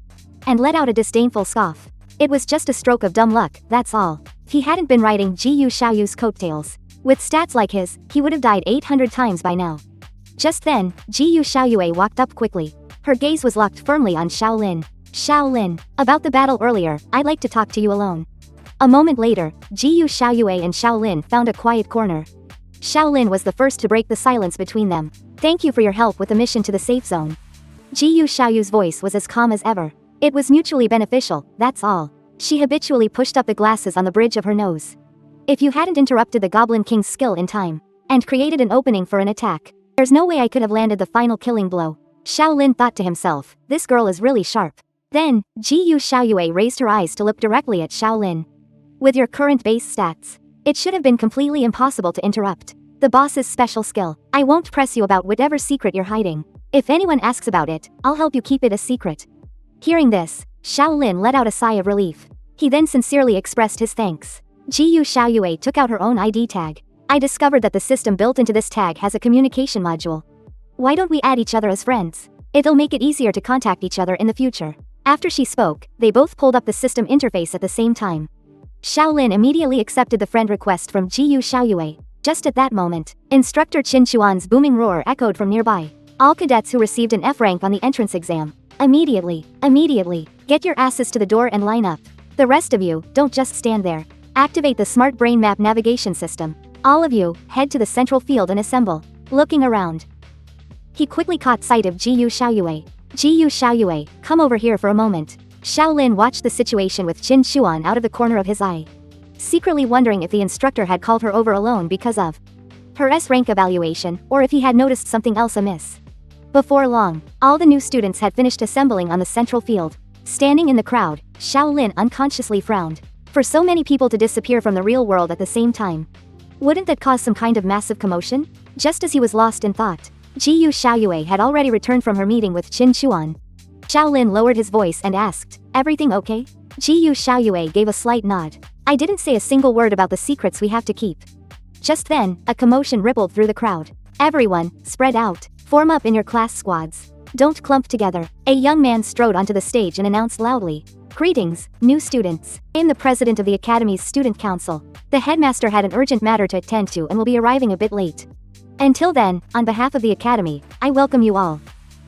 and let out a disdainful scoff. It was just a stroke of dumb luck, that's all. If he hadn't been riding Ji Xiaoyu's coattails, with stats like his, he would have died 800 times by now. Just then, Ji Xiaoyue walked up quickly. Her gaze was locked firmly on Shaolin. Shaolin, about the battle earlier, I'd like to talk to you alone. A moment later, Ji Xiaoyue and Shaolin found a quiet corner. Shaolin was the first to break the silence between them. Thank you for your help with the mission to the safe zone. Ji Xiaoyu's voice was as calm as ever. It was mutually beneficial, that's all. She habitually pushed up the glasses on the bridge of her nose. If you hadn't interrupted the Goblin King's skill in time, and created an opening for an attack, there's no way I could have landed the final killing blow. Shaolin thought to himself, this girl is really sharp. Then, Ji Xiaoyue raised her eyes to look directly at Shaolin. With your current base stats, it should have been completely impossible to interrupt the boss's special skill. I won't press you about whatever secret you're hiding. If anyone asks about it, I'll help you keep it a secret. Hearing this, Shaolin let out a sigh of relief. He then sincerely expressed his thanks. Ji Xiaoyue took out her own ID tag. I discovered that the system built into this tag has a communication module. Why don't we add each other as friends? It'll make it easier to contact each other in the future. After she spoke, they both pulled up the system interface at the same time. Shaolin immediately accepted the friend request from Ji Xiaoyue. Just at that moment, Instructor Qin Chuan's booming roar echoed from nearby. All cadets who received an F rank on the entrance exam. Immediately, get your asses to the door and line up. The rest of you, don't just stand there. Activate the Smart Brain Map navigation system. All of you, head to the central field and assemble. Looking around, he quickly caught sight of Ji Xiaoyue. Ji Xiaoyue, come over here for a moment. Shaolin watched the situation with Qin Chuan out of the corner of his eye, secretly wondering if the instructor had called her over alone because of her S-rank evaluation, or if he had noticed something else amiss. Before long, all the new students had finished assembling on the central field. Standing in the crowd, Shaolin unconsciously frowned. For so many people to disappear from the real world at the same time, wouldn't that cause some kind of massive commotion? Just as he was lost in thought, Ji Xiaoyue had already returned from her meeting with Qin Chuan. Shaolin lowered his voice and asked, "Everything okay?" Ji Xiaoyue gave a slight nod. "I didn't say a single word about the secrets we have to keep." Just then, a commotion rippled through the crowd. "Everyone, spread out. Form up in your class squads. Don't clump together." A young man strode onto the stage and announced loudly, "Greetings, new students. I am the president of the Academy's Student Council. The headmaster had an urgent matter to attend to and will be arriving a bit late. Until then, on behalf of the Academy, I welcome you all."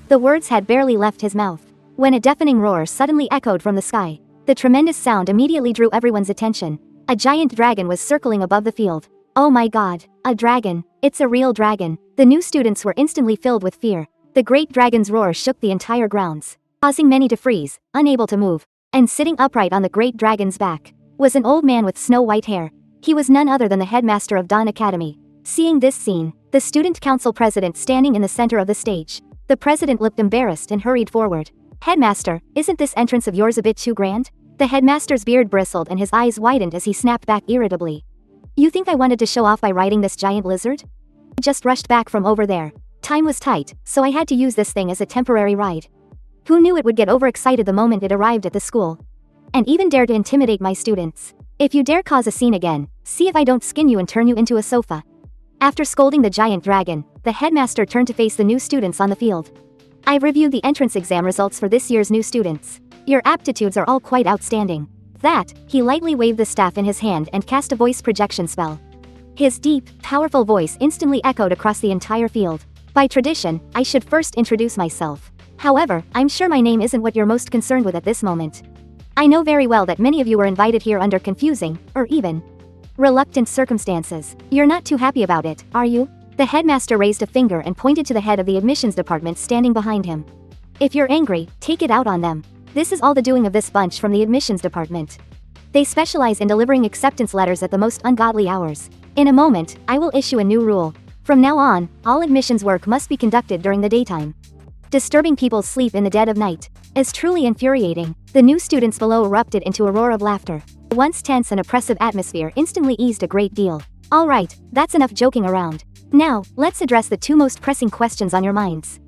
The words had barely left his mouth when a deafening roar suddenly echoed from the sky. The tremendous sound immediately drew everyone's attention. A giant dragon was circling above the field. "Oh my god, a dragon. It's a real dragon." The new students were instantly filled with fear. The great dragon's roar shook the entire grounds, causing many to freeze, unable to move. And sitting upright on the great dragon's back was an old man with snow-white hair. He was none other than the headmaster of Dawn Academy. Seeing this scene, the student council president standing in the center of the stage, the president looked embarrassed and hurried forward. "Headmaster, isn't this entrance of yours a bit too grand?" The headmaster's beard bristled and his eyes widened as he snapped back irritably. "You think I wanted to show off by riding this giant lizard? I just rushed back from over there. Time was tight, so I had to use this thing as a temporary ride. Who knew it would get overexcited the moment it arrived at the school? And even dare to intimidate my students. If you dare cause a scene again, see if I don't skin you and turn you into a sofa." After scolding the giant dragon, the headmaster turned to face the new students on the field. "I've reviewed the entrance exam results for this year's new students. Your aptitudes are all quite outstanding." That, he lightly waved the staff in his hand and cast a voice projection spell. His deep, powerful voice instantly echoed across the entire field. "By tradition, I should first introduce myself. However, I'm sure my name isn't what you're most concerned with at this moment. I know very well that many of you were invited here under confusing, or even reluctant circumstances. You're not too happy about it, are you?" The headmaster raised a finger and pointed to the head of the admissions department standing behind him. "If you're angry, take it out on them. This is all the doing of this bunch from the admissions department. They specialize in delivering acceptance letters at the most ungodly hours. In a moment, I will issue a new rule. From now on, all admissions work must be conducted during the daytime. Disturbing people's sleep in the dead of night is truly infuriating." The new students below erupted into a roar of laughter. The once tense and oppressive atmosphere instantly eased a great deal. "All right, that's enough joking around. Now, let's address the two most pressing questions on your minds.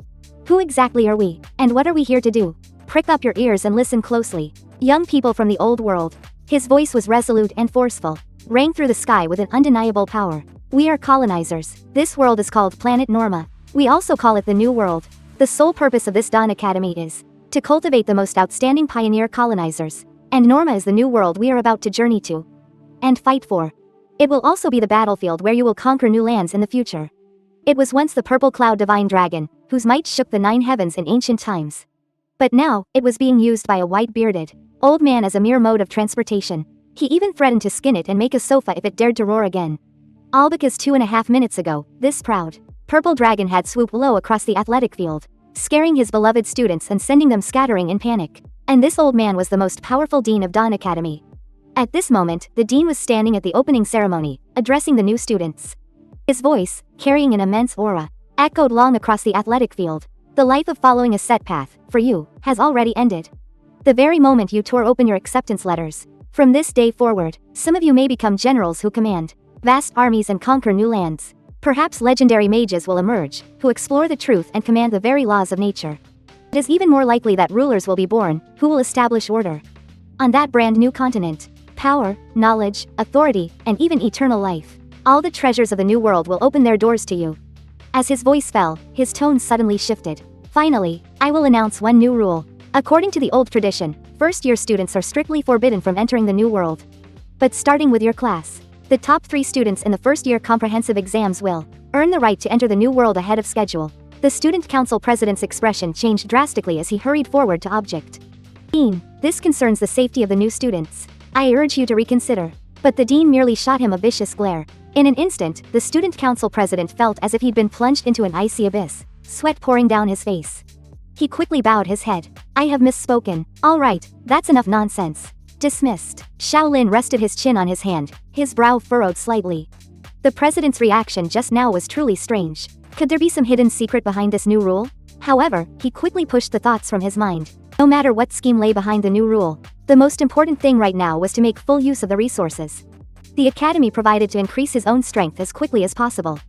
Who exactly are we, and what are we here to do? Prick up your ears and listen closely. Young people from the old world." His voice was resolute and forceful, rang through the sky with an undeniable power. "We are colonizers. This world is called Planet Norma. We also call it the New World. The sole purpose of this Dawn Academy is to cultivate the most outstanding pioneer colonizers. And Norma is the new world we are about to journey to and fight for. It will also be the battlefield where you will conquer new lands in the future." It was once the purple cloud divine dragon, whose might shook the 9 heavens in ancient times. But now, it was being used by a white-bearded old man as a mere mode of transportation. He even threatened to skin it and make a sofa if it dared to roar again. All because 2.5 minutes ago, this proud purple dragon had swooped low across the athletic field, scaring his beloved students and sending them scattering in panic. And this old man was the most powerful dean of Dawn Academy. At this moment, the dean was standing at the opening ceremony, addressing the new students. His voice, carrying an immense aura, echoed long across the athletic field. "The life of following a set path, for you, has already ended. The very moment you tore open your acceptance letters. From this day forward, some of you may become generals who command vast armies and conquer new lands. Perhaps legendary mages will emerge, who explore the truth and command the very laws of nature. It is even more likely that rulers will be born, who will establish order. On that brand new continent, power, knowledge, authority, and even eternal life. All the treasures of the new world will open their doors to you. As his voice fell, his tone suddenly shifted. Finally, I will announce one new rule. According to the old tradition, first-year students are strictly forbidden from entering the new world. But starting with your class, the top 3 students in the first-year comprehensive exams will earn the right to enter the new world ahead of schedule. The student council president's expression changed drastically as he hurried forward to object. Dean, this concerns the safety of the new students. I urge you to reconsider. But the dean merely shot him a vicious glare. In an instant, the student council president felt as if he'd been plunged into an icy abyss, sweat pouring down his face. He quickly bowed his head. I have misspoken. All right, that's enough nonsense. Dismissed. Shaolin rested his chin on his hand, his brow furrowed slightly. The president's reaction just now was truly strange. Could there be some hidden secret behind this new rule? However, he quickly pushed the thoughts from his mind. No matter what scheme lay behind the new rule, the most important thing right now was to make full use of the resources the academy provided to increase his own strength as quickly as possible.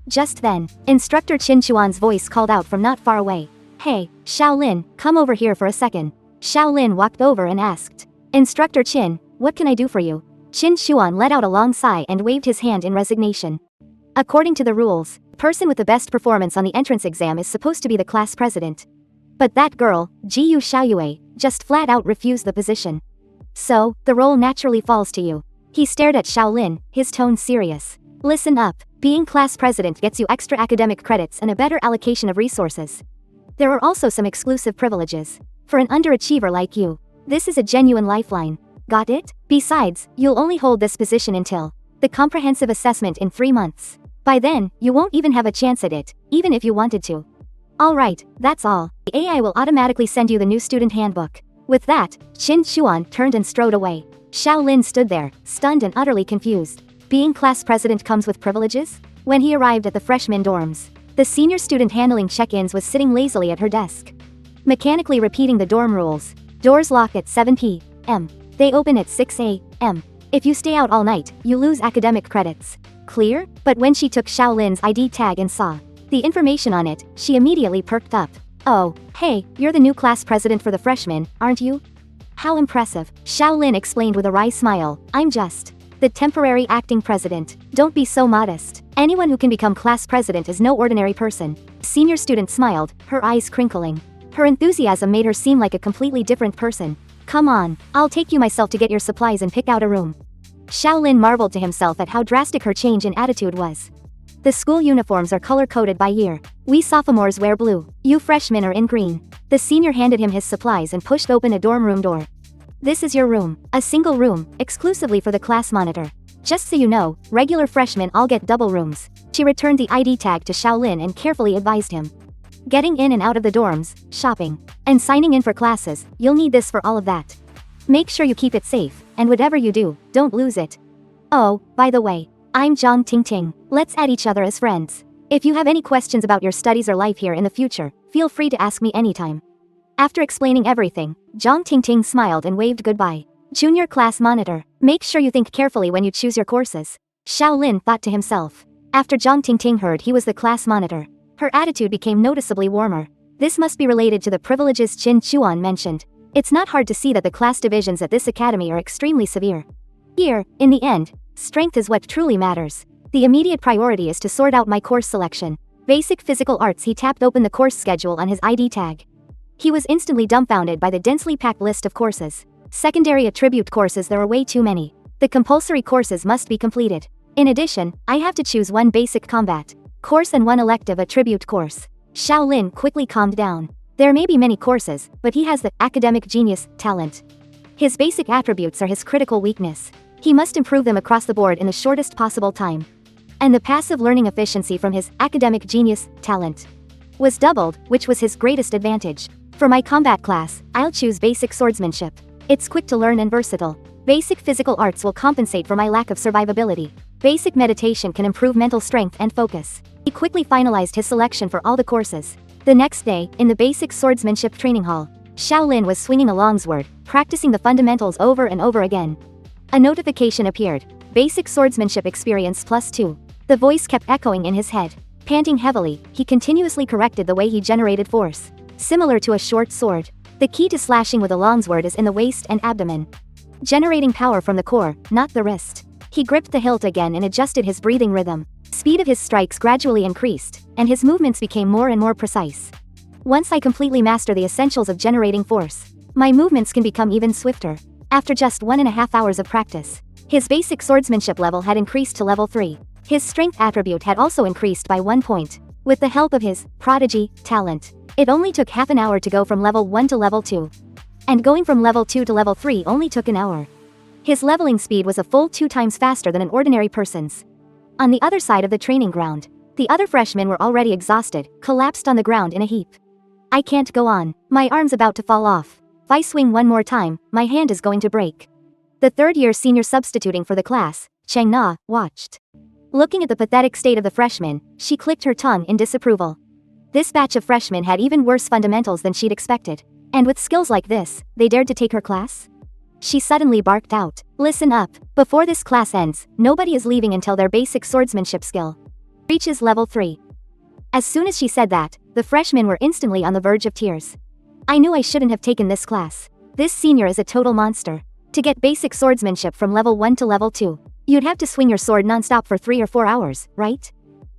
Just then, Instructor Qin Chuan's voice called out from not far away. Hey, Shaolin, come over here for a second. Shaolin walked over and asked. Instructor Qin, what can I do for you? Qin Chuan let out a long sigh and waved his hand in resignation. According to the rules, the person with the best performance on the entrance exam is supposed to be the class president. But that girl, Jiyu Xiaoyue, just flat out refused the position. So, the role naturally falls to you. He stared at Shaolin, his tone serious. Listen up, being class president gets you extra academic credits and a better allocation of resources. There are also some exclusive privileges. For an underachiever like you, this is a genuine lifeline. Got it? Besides, you'll only hold this position until the comprehensive assessment in 3 months. By then, you won't even have a chance at it, even if you wanted to. Alright, that's all. The AI will automatically send you the new student handbook. With that, Qin Chuan turned and strode away. Shaolin stood there, stunned and utterly confused. Being class president comes with privileges? When he arrived at the freshman dorms, the senior student handling check-ins was sitting lazily at her desk, mechanically repeating the dorm rules. Doors lock at 7 p.m. They open at 6 a.m. If you stay out all night, you lose academic credits. Clear? But when she took Shaolin's ID tag and saw the information on it, she immediately perked up. Oh, hey, you're the new class president for the freshmen, aren't you? How impressive, Shaolin explained with a wry smile. I'm just the temporary acting president. Don't be so modest. Anyone who can become class president is no ordinary person. Senior student smiled, her eyes crinkling. Her enthusiasm made her seem like a completely different person. Come on, I'll take you myself to get your supplies and pick out a room. Shaolin marveled to himself at how drastic her change in attitude was. The school uniforms are color-coded by year. We sophomores wear blue. You freshmen are in green. The senior handed him his supplies and pushed open a dorm room door. This is your room. A single room, exclusively for the class monitor. Just so you know, regular freshmen all get double rooms. She returned the ID tag to Shaolin and carefully advised him. Getting in and out of the dorms, shopping, and signing in for classes, you'll need this for all of that. Make sure you keep it safe, and whatever you do, don't lose it. Oh, by the way, I'm Zhang Tingting. Let's add each other as friends. If you have any questions about your studies or life here in the future, feel free to ask me anytime. After explaining everything, Zhang Tingting smiled and waved goodbye. Junior class monitor, make sure you think carefully when you choose your courses. Shaolin thought to himself. After Zhang Tingting heard he was the class monitor, her attitude became noticeably warmer. This must be related to the privileges Qin Chuan mentioned. It's not hard to see that the class divisions at this academy are extremely severe. Here, in the end, strength is what truly matters. The immediate priority is to sort out my course selection. Basic physical arts. He tapped open the course schedule on his ID tag. He was instantly dumbfounded by the densely packed list of courses. Secondary attribute courses, there are way too many. The compulsory courses must be completed. In addition, I have to choose one basic combat course and one elective attribute course. Shaolin quickly calmed down. There may be many courses, but he has the academic genius talent. His basic attributes are his critical weakness. He must improve them across the board in the shortest possible time. And the passive learning efficiency from his academic genius talent was doubled, which was his greatest advantage. For my combat class, I'll choose basic swordsmanship. It's quick to learn and versatile. Basic physical arts will compensate for my lack of survivability. Basic meditation can improve mental strength and focus. He quickly finalized his selection for all the courses. The next day, in the basic swordsmanship training hall, Shaolin was swinging a longsword, practicing the fundamentals over and over again. A notification appeared. Basic swordsmanship experience +2. The voice kept echoing in his head. Panting heavily, he continuously corrected the way he generated force. Similar to a short sword. The key to slashing with a longsword is in the waist and abdomen. Generating power from the core, not the wrist. He gripped the hilt again and adjusted his breathing rhythm. Speed of his strikes gradually increased, and his movements became more and more precise. Once I completely master the essentials of generating force, my movements can become even swifter. After just 1.5 hours of practice, his basic swordsmanship level had increased to level 3. His strength attribute had also increased by 1 point. With the help of his prodigy talent, it only took half an hour to go from level 1 to level 2. And going from level 2 to level 3 only took an hour. His leveling speed was a full 2 times faster than an ordinary person's. On the other side of the training ground, the other freshmen were already exhausted, collapsed on the ground in a heap. I can't go on. My arm's about to fall off. If I swing one more time, my hand is going to break. The third-year senior substituting for the class, Cheng Na, watched. Looking at the pathetic state of the freshmen, she clicked her tongue in disapproval. This batch of freshmen had even worse fundamentals than she'd expected. And with skills like this, they dared to take her class? She suddenly barked out, "Listen up, before this class ends, nobody is leaving until their basic swordsmanship skill reaches level 3. As soon as she said that, the freshmen were instantly on the verge of tears. I knew I shouldn't have taken this class. This senior is a total monster. To get basic swordsmanship from level 1 to level 2, you'd have to swing your sword non-stop for 3 or 4 hours, right?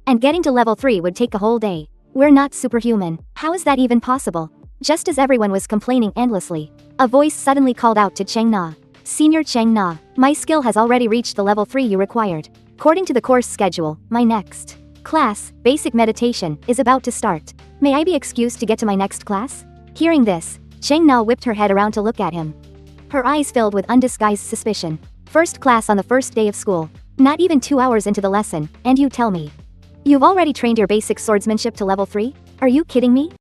And getting to level 3 would take a whole day. We're not superhuman. How is that even possible?" Just as everyone was complaining endlessly, a voice suddenly called out to Cheng Na. "Senior Cheng Na, my skill has already reached the level 3 you required. According to the course schedule, my next class, Basic Meditation, is about to start. May I be excused to get to my next class?" Hearing this, Cheng Na whipped her head around to look at him. Her eyes filled with undisguised suspicion. First class on the first day of school. Not even 2 hours into the lesson, and you tell me you've already trained your basic swordsmanship to level 3? Are you kidding me?